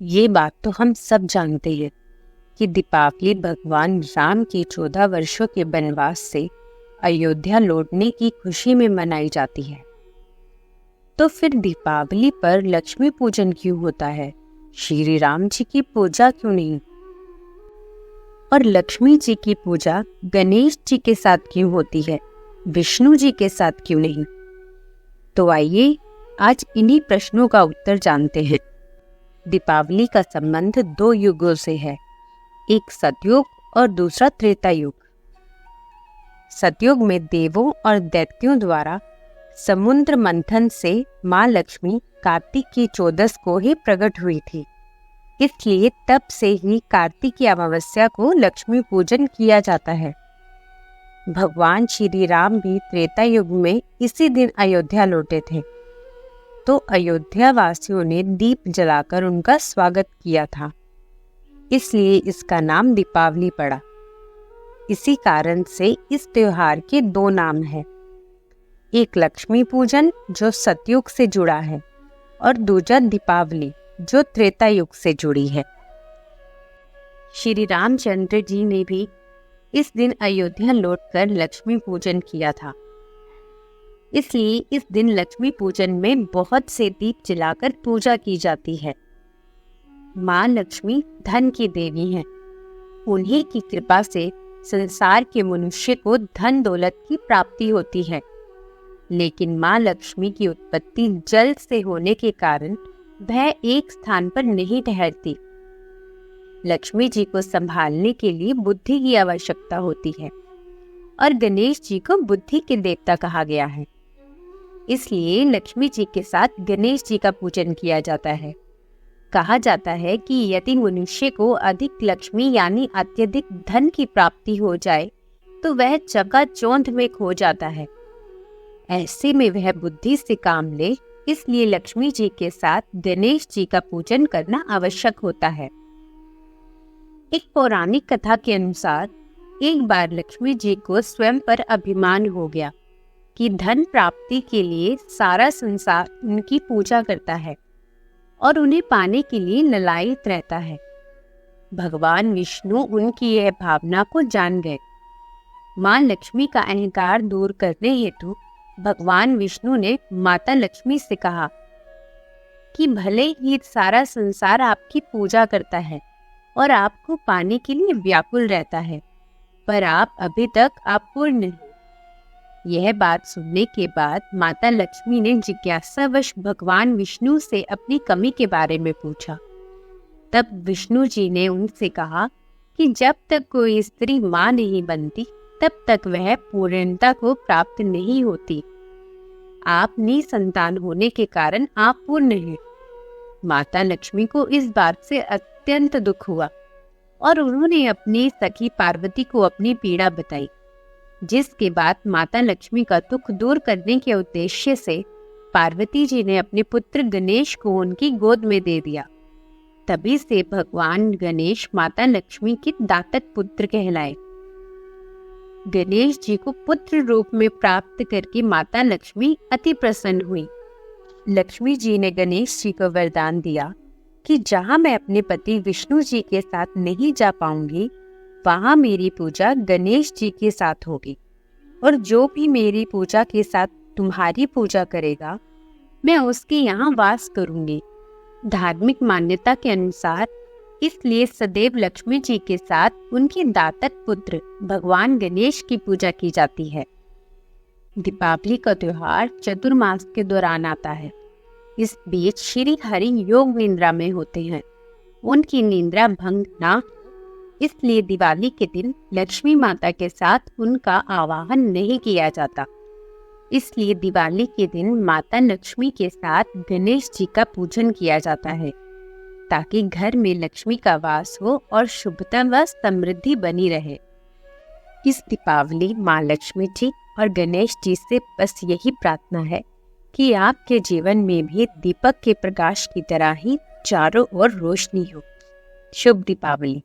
ये बात तो हम सब जानते हैं कि दीपावली भगवान राम के 14 वर्षों के वनवास से अयोध्या लौटने की खुशी में मनाई जाती है। तो फिर दीपावली पर लक्ष्मी पूजन क्यों होता है? श्री राम जी की पूजा क्यों नहीं? और लक्ष्मी जी की पूजा गणेश जी के साथ क्यों होती है, विष्णु जी के साथ क्यों नहीं? तो आइए आज इन्हीं प्रश्नों का उत्तर जानते हैं। दीपावली का संबंध 2 युगों से है, एक सतयुग और दूसरा त्रेता युग। सतयुग में देवों और दैत्यों द्वारा समुद्र मंथन से माँ लक्ष्मी कार्तिक की 14 को ही प्रकट हुई थी। इसलिए तब से ही कार्तिक की अमावस्या को लक्ष्मी पूजन किया जाता है। भगवान श्री राम भी त्रेता युग में इसी दिन अयोध्या लौटे थे, तो अयोध्या वासियों ने दीप जलाकर उनका स्वागत किया था, इसलिए इसका नाम दीपावली पड़ा। इसी कारण से इस त्योहार के 2 नाम हैं, एक लक्ष्मी पूजन जो सतयुग से जुड़ा है और दूसरा दीपावली जो त्रेता युग से जुड़ी है। श्री रामचंद्र जी ने भी इस दिन अयोध्या लौटकर लक्ष्मी पूजन किया था, इसलिए इस दिन लक्ष्मी पूजन में बहुत से दीप जलाकर पूजा की जाती है। माँ लक्ष्मी धन की देवी हैं। उन्हीं की कृपा से संसार के मनुष्य को धन दौलत की प्राप्ति होती है। लेकिन माँ लक्ष्मी की उत्पत्ति जल से होने के कारण वह एक स्थान पर नहीं ठहरती। लक्ष्मी जी को संभालने के लिए बुद्धि की आवश्यकता होती है और गणेश जी को बुद्धि के देवता कहा गया है। इसलिए लक्ष्मी जी के साथ गणेश जी का पूजन किया जाता है। कहा जाता है कि यदि मनुष्य को अधिक लक्ष्मी यानी अत्यधिक धन की प्राप्ति हो जाए तो वह चकाचौंध में खो जाता है। ऐसे में वह बुद्धि से काम ले, इसलिए लक्ष्मी जी के साथ गणेश जी का पूजन करना आवश्यक होता है। एक पौराणिक कथा के अनुसार एक बार लक्ष्मी जी को स्वयं पर अभिमान हो गया कि धन प्राप्ति के लिए सारा संसार उनकी पूजा करता है और उन्हें पाने के लिए ललायित रहता है। भगवान विष्णु उनकी यह भावना को जान गए। माँ लक्ष्मी का अहंकार दूर करने हेतु भगवान विष्णु ने माता लक्ष्मी से कहा कि भले ही सारा संसार आपकी पूजा करता है और आपको पाने के लिए व्याकुल रहता है, पर आप अभी तक अपूर्ण हैं। यह बात सुनने के बाद माता लक्ष्मी ने जिज्ञासावश भगवान विष्णु से अपनी कमी के बारे में पूछा। तब विष्णु जी ने उनसे कहा कि जब तक कोई स्त्री माँ नहीं बनती तब तक वह पूर्णता को प्राप्त नहीं होती। आप निसंतान होने के कारण आप पूर्ण हैं। माता लक्ष्मी को इस बात से अत्यंत दुख हुआ और उन्होंने अपनी सखी पार्वती को अपनी पीड़ा बताई, जिसके बाद माता लक्ष्मी का दुख दूर करने के उद्देश्य से पार्वती जी ने अपने पुत्र गणेश को उनकी गोद में दे दिया। तभी से भगवान गणेश माता लक्ष्मी के दातक पुत्र कहलाए। गणेश जी को पुत्र रूप में प्राप्त करके माता लक्ष्मी अति प्रसन्न हुई। लक्ष्मी जी ने गणेश जी को वरदान दिया कि जहाँ मैं अपने पति विष्णु जी के साथ नहीं जा पाऊंगी, वहाँ मेरी पूजा गणेश जी के साथ होगी, और जो भी मेरी पूजा के साथ तुम्हारी पूजा करेगा, मैं उसके यहाँ वास करूंगी। धार्मिक मान्यता के अनुसार इसलिए सदैव लक्ष्मी जी के साथ उनके दातक पुत्र भगवान गणेश की पूजा की जाती है। दीपावली का त्योहार चतुर्मास के दौरान आता है। इस बीच श्री हरि योग निद्रा में होते हैं। उनकी निद्रा भंग ना हो, इसलिए दिवाली के दिन लक्ष्मी माता के साथ उनका आवाहन नहीं किया जाता। इसलिए दिवाली के दिन माता लक्ष्मी के साथ गणेश जी का पूजन किया जाता है, ताकि घर में लक्ष्मी का वास हो और शुभता व समृद्धि बनी रहे। इस दीपावली माँ लक्ष्मी जी और गणेश जी से बस यही प्रार्थना है कि आपके जीवन में भी दीपक के प्रकाश की तरह ही चारों ओर रोशनी हो। शुभ दीपावली।